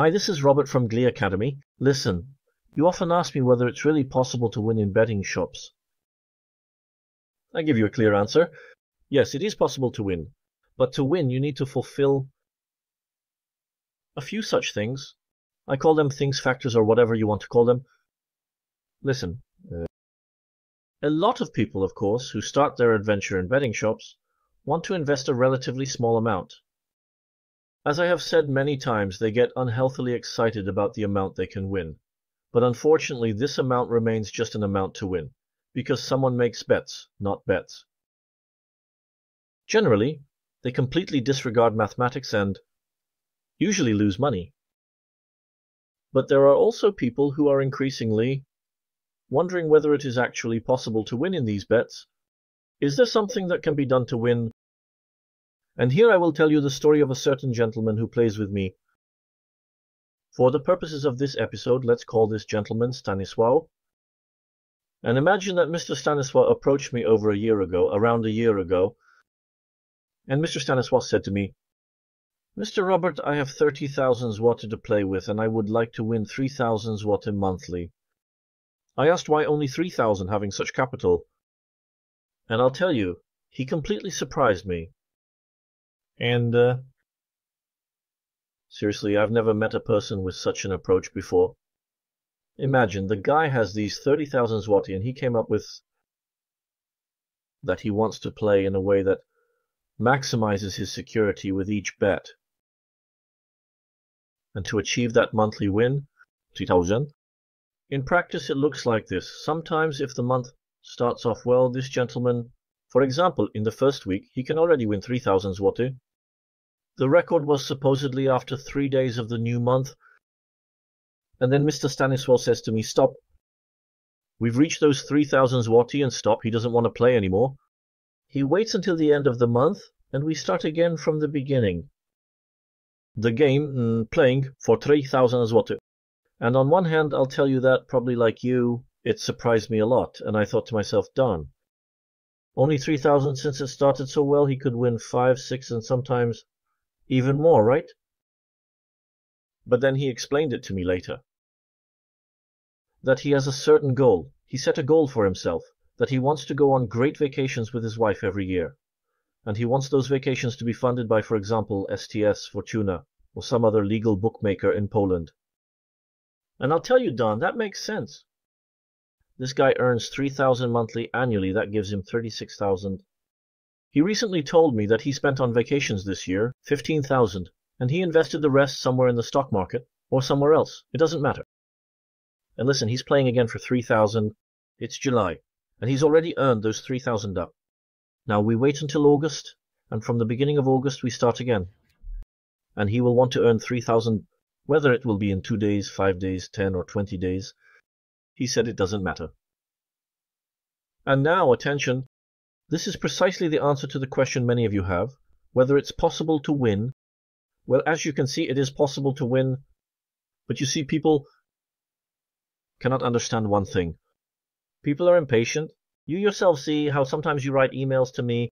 Hi, this is Robert from Glee Academy. Listen, you often ask me whether it's really possible to win in betting shops. I give you a clear answer. Yes, it is possible to win. But to win, you need to fulfill a few such things. I call them things, factors, or whatever you want to call them. Listen, a lot of people, of course, who start their adventure in betting shops want to invest a relatively small amount. As I have said many times, they get unhealthily excited about the amount they can win. But unfortunately, this amount remains just an amount to win, because someone makes bets, not bets. Generally, they completely disregard mathematics and usually lose money. But there are also people who are increasingly wondering whether it is actually possible to win in these bets. Is there something that can be done to win? And here I will tell you the story of a certain gentleman who plays with me. For the purposes of this episode, let's call this gentleman Stanisław. And imagine that Mr. Stanisław approached me over around a year ago, and Mr. Stanisław said to me, "Mr. Robert, I have 30,000 zloty to play with, and I would like to win 3,000 zloty monthly." I asked why only 3,000, having such capital. And I'll tell you, he completely surprised me. And seriously, I've never met a person with such an approach before. Imagine, the guy has these 30,000 zloty, and he came up with that he wants to play in a way that maximizes his security with each bet. And to achieve that monthly win, 3,000, in practice it looks like this. Sometimes if the month starts off well, this gentleman, for example, in the first week, he can already win 3,000 zloty. The record was supposedly after 3 days of the new month. And then Mr. Stanisław says to me, "Stop. We've reached those 3,000 zloty and stop. He doesn't want to play anymore." He waits until the end of the month, and we start again from the beginning. The game, playing for 3,000 zloty. And on one hand, I'll tell you that, probably like you, it surprised me a lot, and I thought to myself, darn. Only 3,000 since it started so well, he could win 5, 6, and sometimes even more, right? But then he explained it to me later. That he has a certain goal. He set a goal for himself, that he wants to go on great vacations with his wife every year. And he wants those vacations to be funded by, for example, STS, Fortuna, or some other legal bookmaker in Poland. And I'll tell you, Don, that makes sense. This guy earns 3,000 monthly annually. That gives him 36,000. He recently told me that he spent on vacations this year 15,000, and he invested the rest somewhere in the stock market or somewhere else. It doesn't matter. And listen, he's playing again for 3,000. It's July, and he's already earned those 3,000 up. Now we wait until August, and from the beginning of August we start again. And he will want to earn 3,000, whether it will be in 2 days, 5 days, 10 or 20 days. He said it doesn't matter. And now, attention, this is precisely the answer to the question many of you have, whether it's possible to win. Well, as you can see, it is possible to win, but you see, people cannot understand one thing. People are impatient. You yourself see how sometimes you write emails to me,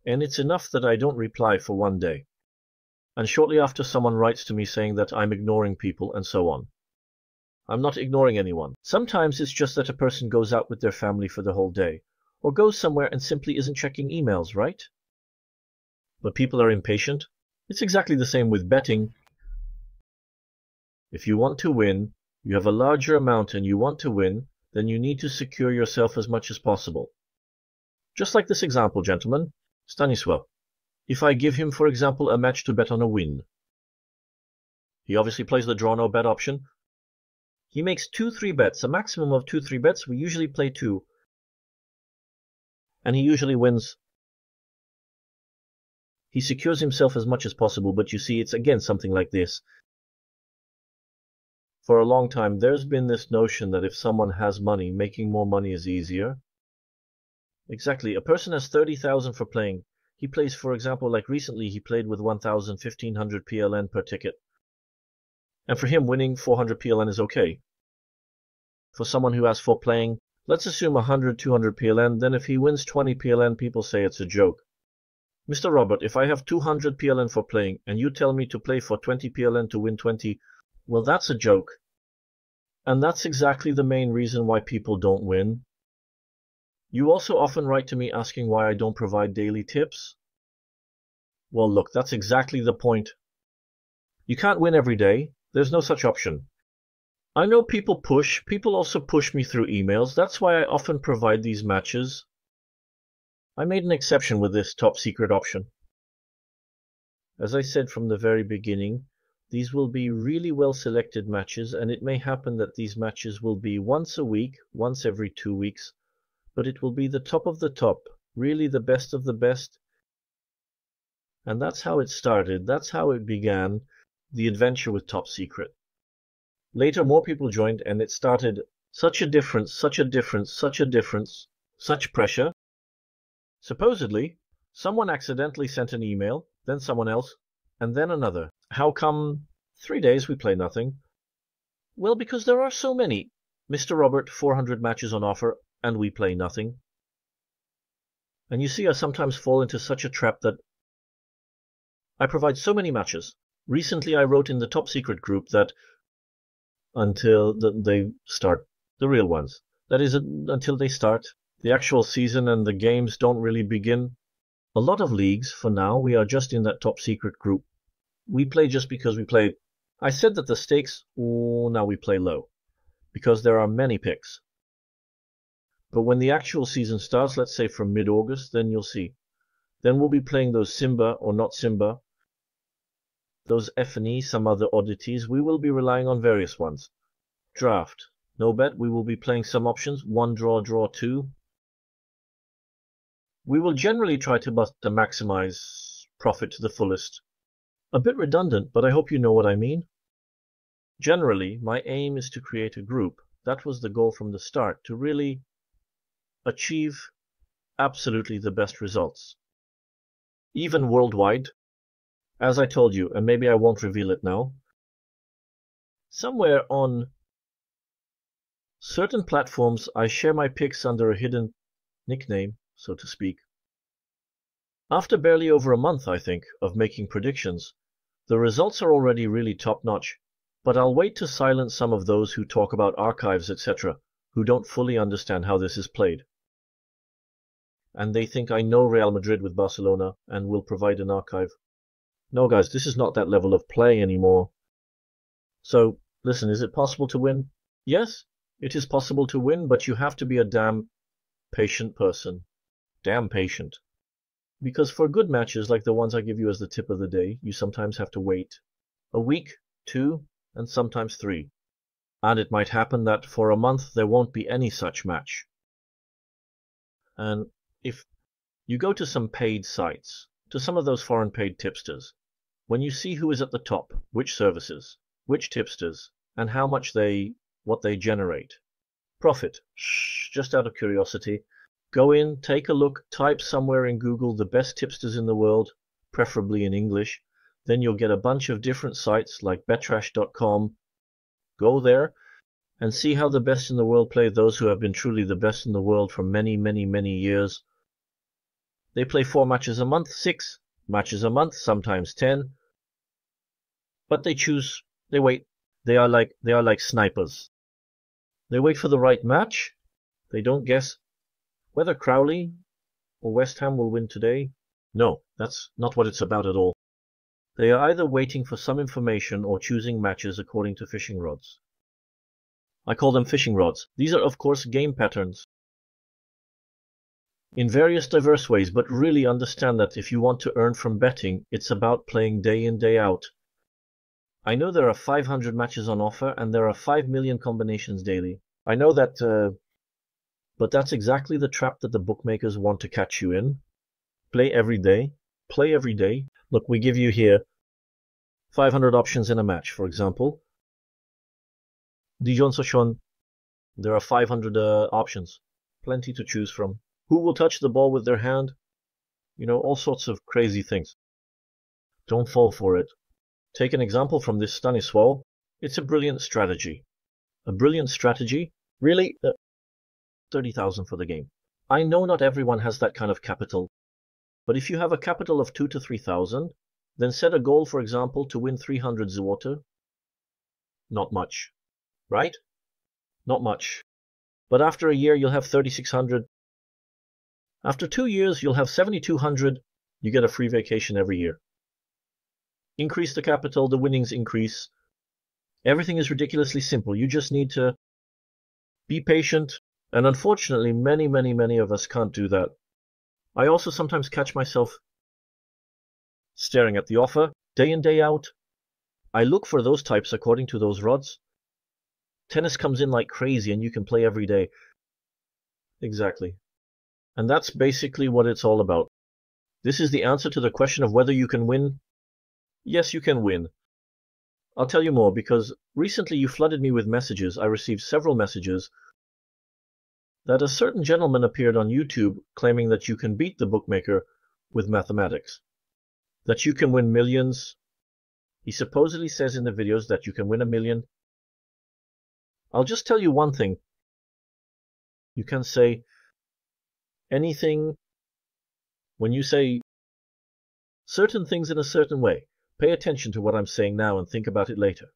and it's enough that I don't reply for 1 day. And shortly after, someone writes to me saying that I'm ignoring people, and so on. I'm not ignoring anyone. Sometimes it's just that a person goes out with their family for the whole day, or goes somewhere and simply isn't checking emails, right? But people are impatient. It's exactly the same with betting. If you want to win, you have a larger amount and you want to win, then you need to secure yourself as much as possible. Just like this example, gentlemen, Stanisław. If I give him, for example, a match to bet on a win, he obviously plays the draw no bet option. He makes 2-3 bets, a maximum of 2-3 bets. We usually play 2. And he usually wins. He secures himself as much as possible, but you see, it's again something like this. For a long time, there's been this notion that if someone has money, making more money is easier. Exactly. A person has 30,000 for playing. He plays, for example, like recently, he played with 1,000, 1,500 PLN per ticket. And for him, winning 400 PLN is okay. For someone who has for playing, let's assume 100, 200 PLN, then if he wins 20 PLN, people say it's a joke. Mr. Robert, if I have 200 PLN for playing, and you tell me to play for 20 PLN to win 20, Well, that's a joke. And that's exactly the main reason why people don't win. You also often write to me asking why I don't provide daily tips. Well, look, that's exactly the point. You can't win every day. There's no such option. I know people also push me through emails. That's why I often provide these matches. I made an exception with this top secret option. As I said from the very beginning, these will be really well selected matches, and it may happen that these matches will be once a week, once every 2 weeks, but it will be the top of the top, really the best of the best. And that's how it started. That's how it began, the adventure with Top Secret. Later, more people joined, and it started such a difference, such a difference, such a difference, such pressure. Supposedly, someone accidentally sent an email, then someone else, and then another. How come 3 days we play nothing? Well, because there are so many. Mr. Robert, 400 matches on offer, and we play nothing. And you see, I sometimes fall into such a trap that I provide so many matches. Recently, I wrote in the Top Secret group that until they start, the real ones, that is, until they start, the actual season and the games don't really begin. A lot of leagues, for now, we are just in that Top Secret group. We play just because we play. I said that the stakes, now we play low, because there are many picks. But when the actual season starts, let's say from mid-August, then you'll see. Then we'll be playing those Simba or not Simba, those F&E, some other oddities. We will be relying on various ones. Draft, no bet, we will be playing some options, 1 draw, draw 2. We will generally try to maximize profit to the fullest. A bit redundant, but I hope you know what I mean. Generally, my aim is to create a group. That was the goal from the start, to really achieve absolutely the best results. Even worldwide, as I told you, and maybe I won't reveal it now, somewhere on certain platforms I share my picks under a hidden nickname, so to speak. After barely over a month, I think, of making predictions, the results are already really top-notch, but I'll wait to silence some of those who talk about archives, etc., who don't fully understand how this is played. And they think I know Real Madrid with Barcelona and will provide an archive. No, guys, this is not that level of play anymore. So, listen, is it possible to win? Yes, it is possible to win, but you have to be a damn patient person. Damn patient. Because for good matches like the ones I give you as the tip of the day, you sometimes have to wait a week, 2, and sometimes 3. And it might happen that for a month there won't be any such match. And if you go to some paid sites, to some of those foreign paid tipsters, when you see who is at the top, which services, which tipsters, and how much what they generate, profit, just out of curiosity, go in, take a look, type somewhere in Google the best tipsters in the world, preferably in English. Then you'll get a bunch of different sites like bettrash.com. Go there and see how the best in the world play, those who have been truly the best in the world for many, many, many years. They play 4 matches a month, 6 matches a month, sometimes 10. But they wait. They are like snipers. They wait for the right match. They don't guess whether Crowley or West Ham will win today. No, that's not what it's about at all. They are either waiting for some information or choosing matches according to fishing rods. I call them fishing rods. These are, of course, game patterns. In various diverse ways, but really understand that if you want to earn from betting, it's about playing day in, day out. I know there are 500 matches on offer and there are 5 million combinations daily. I know that, but that's exactly the trap that the bookmakers want to catch you in. Play every day. Play every day. Look, we give you here 500 options in a match, for example. Dijon Sochon, there are 500 options. Plenty to choose from. Who will touch the ball with their hand? You know, all sorts of crazy things. Don't fall for it. Take an example from this Stanisław. It's a brilliant strategy. A brilliant strategy? Really? 30,000 for the game. I know not everyone has that kind of capital. But if you have a capital of 2,000 to 3,000, then set a goal, for example, to win 300 złoty. Not much, right? Not much. But after a year, you'll have 3,600. After 2 years, you'll have 7,200. You get a free vacation every year. Increase the capital, the winnings increase. Everything is ridiculously simple. You just need to be patient. And unfortunately, many of us can't do that. I also sometimes catch myself staring at the offer day in, day out. I look for those types according to those rods. Tennis comes in like crazy and you can play every day. Exactly. And that's basically what it's all about. This is the answer to the question of whether you can win. Yes, you can win. I'll tell you more because recently you flooded me with messages. I received several messages that a certain gentleman appeared on YouTube claiming that you can beat the bookmaker with mathematics, that you can win millions. He supposedly says in the videos that you can win 1 million. I'll just tell you one thing. You can say anything when you say certain things in a certain way. Pay attention to what I'm saying now and think about it later.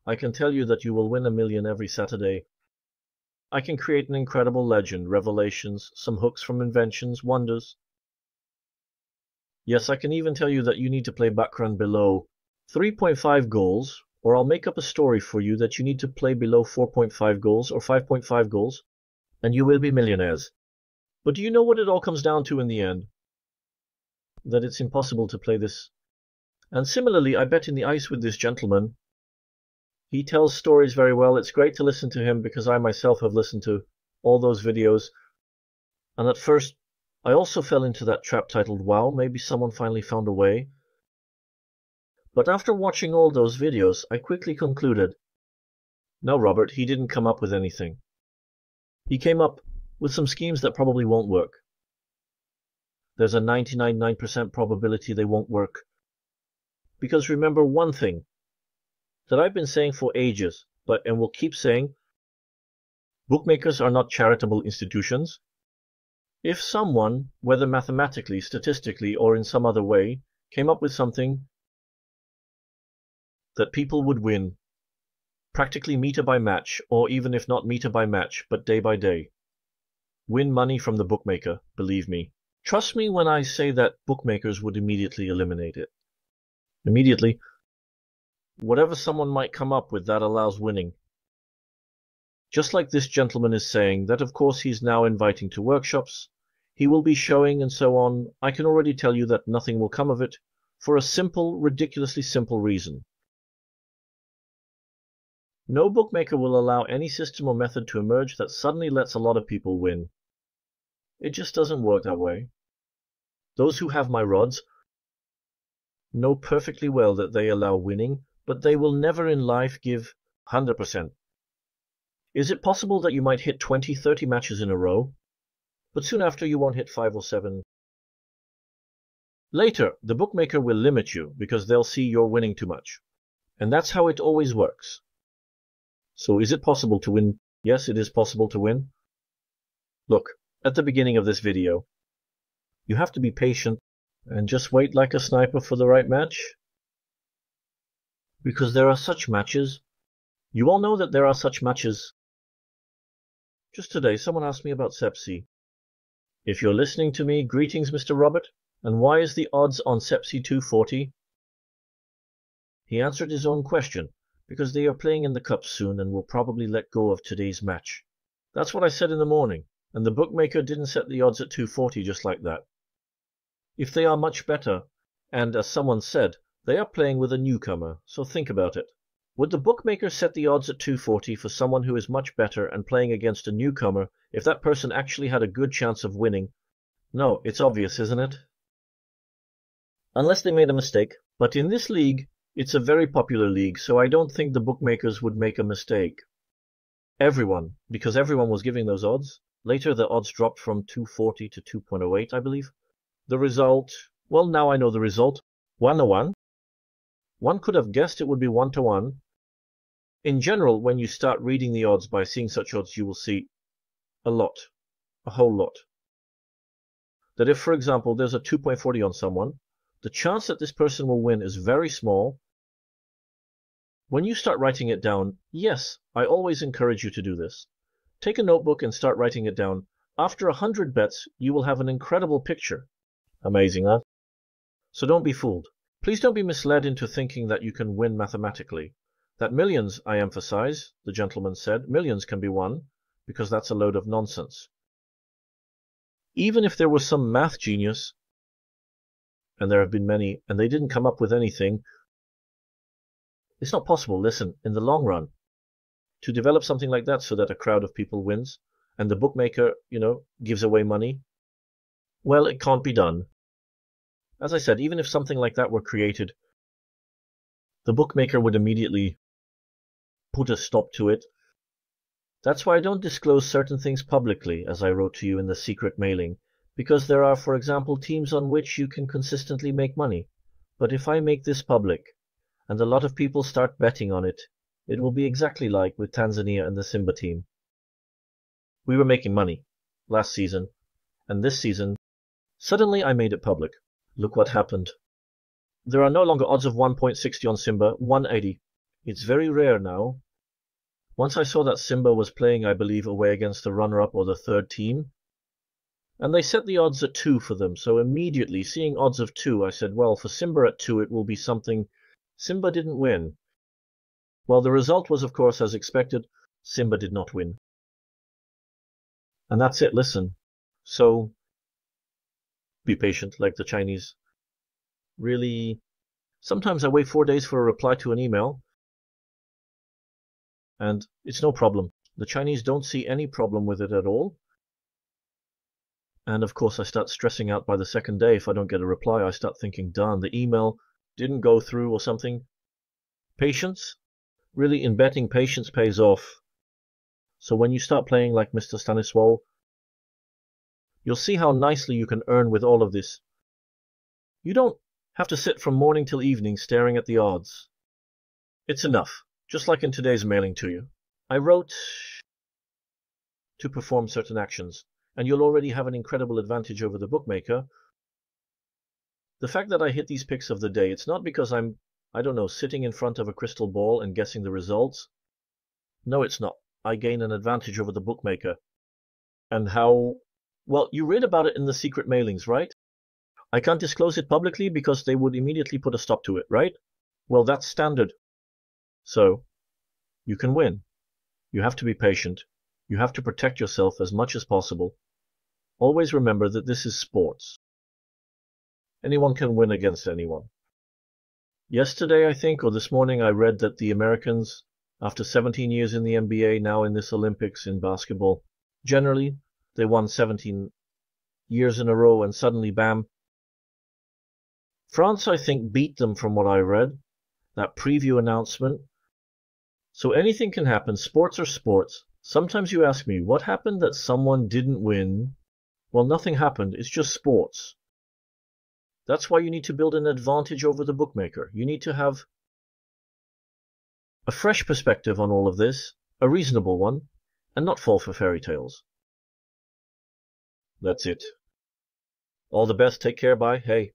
I can tell you that you will win 1 million every Saturday. I can create an incredible legend, revelations, some hooks from inventions, wonders. Yes, I can even tell you that you need to play background below 3.5 goals, or I'll make up a story for you that you need to play below 4.5 goals or 5.5 goals, and you will be millionaires. But do you know what it all comes down to in the end? That it's impossible to play this. And similarly, I bet in the ice with this gentleman. He tells stories very well. It's great to listen to him because I myself have listened to all those videos. And at first, I also fell into that trap titled, wow, maybe someone finally found a way. But after watching all those videos, I quickly concluded, no, Robert, he didn't come up with anything. He came up with some schemes that probably won't work. There's a 99.9% probability they won't work. Because remember one thing that I've been saying for ages, and will keep saying, bookmakers are not charitable institutions. If someone, whether mathematically, statistically, or in some other way, came up with something that people would win, practically meter by match, or even if not meter by match, but day by day, win money from the bookmaker, believe me. Trust me when I say that bookmakers would immediately eliminate it. Immediately, whatever someone might come up with that allows winning. Just like this gentleman is saying that of course he's now inviting to workshops, he will be showing and so on. I can already tell you that nothing will come of it for a simple, ridiculously simple reason. No bookmaker will allow any system or method to emerge that suddenly lets a lot of people win. It just doesn't work that way. Those who have my rods know perfectly well that they allow winning, but they will never in life give 100%. Is it possible that you might hit 20, 30 matches in a row, but soon after you won't hit 5 or 7? Later, the bookmaker will limit you because they'll see you're winning too much. And that's how it always works. So is it possible to win? Yes, it is possible to win. Look, at the beginning of this video, you have to be patient and just wait like a sniper for the right match. Because there are such matches. You all know that there are such matches. Just today, someone asked me about Sepsi. If you're listening to me, greetings, Mr. Robert. And why is the odds on Sepsi 240? He answered his own question, because they are playing in the cup soon and will probably let go of today's match. That's what I said in the morning, and the bookmaker didn't set the odds at 240 just like that. If they are much better, and as someone said, they are playing with a newcomer, so think about it. Would the bookmaker set the odds at 240 for someone who is much better and playing against a newcomer if that person actually had a good chance of winning? No, it's obvious, isn't it? Unless they made a mistake. But in this league, it's a very popular league, so I don't think the bookmakers would make a mistake. Because everyone was giving those odds. Later, the odds dropped from 240 to 2.08, I believe. The result, well, now I know the result. 1-1. One could have guessed it would be 1-1. In general, when you start reading the odds by seeing such odds, you will see a lot, a whole lot. That if, for example, there's a 2.40 on someone, the chance that this person will win is very small. When you start writing it down, yes, I always encourage you to do this. Take a notebook and start writing it down. After 100 bets, you will have an incredible picture. Amazing, huh? So don't be fooled. Please don't be misled into thinking that you can win mathematically. That millions, I emphasize, the gentleman said, millions can be won, because that's a load of nonsense. Even if there was some math genius, and there have been many, and they didn't come up with anything, it's not possible, listen, in the long run, to develop something like that so that a crowd of people wins, and the bookmaker, gives away money. Well, it can't be done. As I said, even if something like that were created, the bookmaker would immediately put a stop to it. That's why I don't disclose certain things publicly, as I wrote to you in the secret mailing, because there are, for example, teams on which you can consistently make money. But if I make this public, and a lot of people start betting on it, it will be exactly like with Tanzania and the Simba team. We were making money last season, and this season, suddenly I made it public. Look what happened. There are no longer odds of 1.60 on Simba, 180. It's very rare now. Once I saw that Simba was playing, I believe, away against the runner-up or the third team, and they set the odds at 2 for them, so immediately, seeing odds of 2, I said, well, for Simba at 2 it will be something. Simba didn't win. Well, the result was, of course, as expected, Simba did not win. And that's it, listen. So, be patient, like the Chinese. Really, sometimes I wait 4 days for a reply to an email, and it's no problem. The Chinese don't see any problem with it at all. And of course, I start stressing out by the second day if I don't get a reply. I start thinking, darn, the email didn't go through or something. Patience? Really, in betting, patience pays off. So when you start playing like Mr. Stanisław, you'll see how nicely you can earn with all of this. You don't have to sit from morning till evening staring at the odds. It's enough, just like in today's mailing to you. I wrote to perform certain actions, and you'll already have an incredible advantage over the bookmaker. The fact that I hit these picks of the day, it's not because I'm, sitting in front of a crystal ball and guessing the results. No, it's not. I gain an advantage over the bookmaker. And how? Well, you read about it in the secret mailings, right? I can't disclose it publicly because they would immediately put a stop to it, right? Well, that's standard. So, you can win. You have to be patient. You have to protect yourself as much as possible. Always remember that this is sports. Anyone can win against anyone. Yesterday, I think, or this morning, I read that the Americans, after 17 years in the NBA, now in this Olympics in basketball, generally, they won 17 years in a row, and suddenly, bam. France, I think, beat them from what I read, that preview announcement. So anything can happen. Sports are sports. Sometimes you ask me, what happened that someone didn't win? Well, nothing happened. It's just sports. That's why you need to build an advantage over the bookmaker. You need to have a fresh perspective on all of this, a reasonable one, and not fall for fairy tales. That's it. All the best. Take care. Bye. Hey.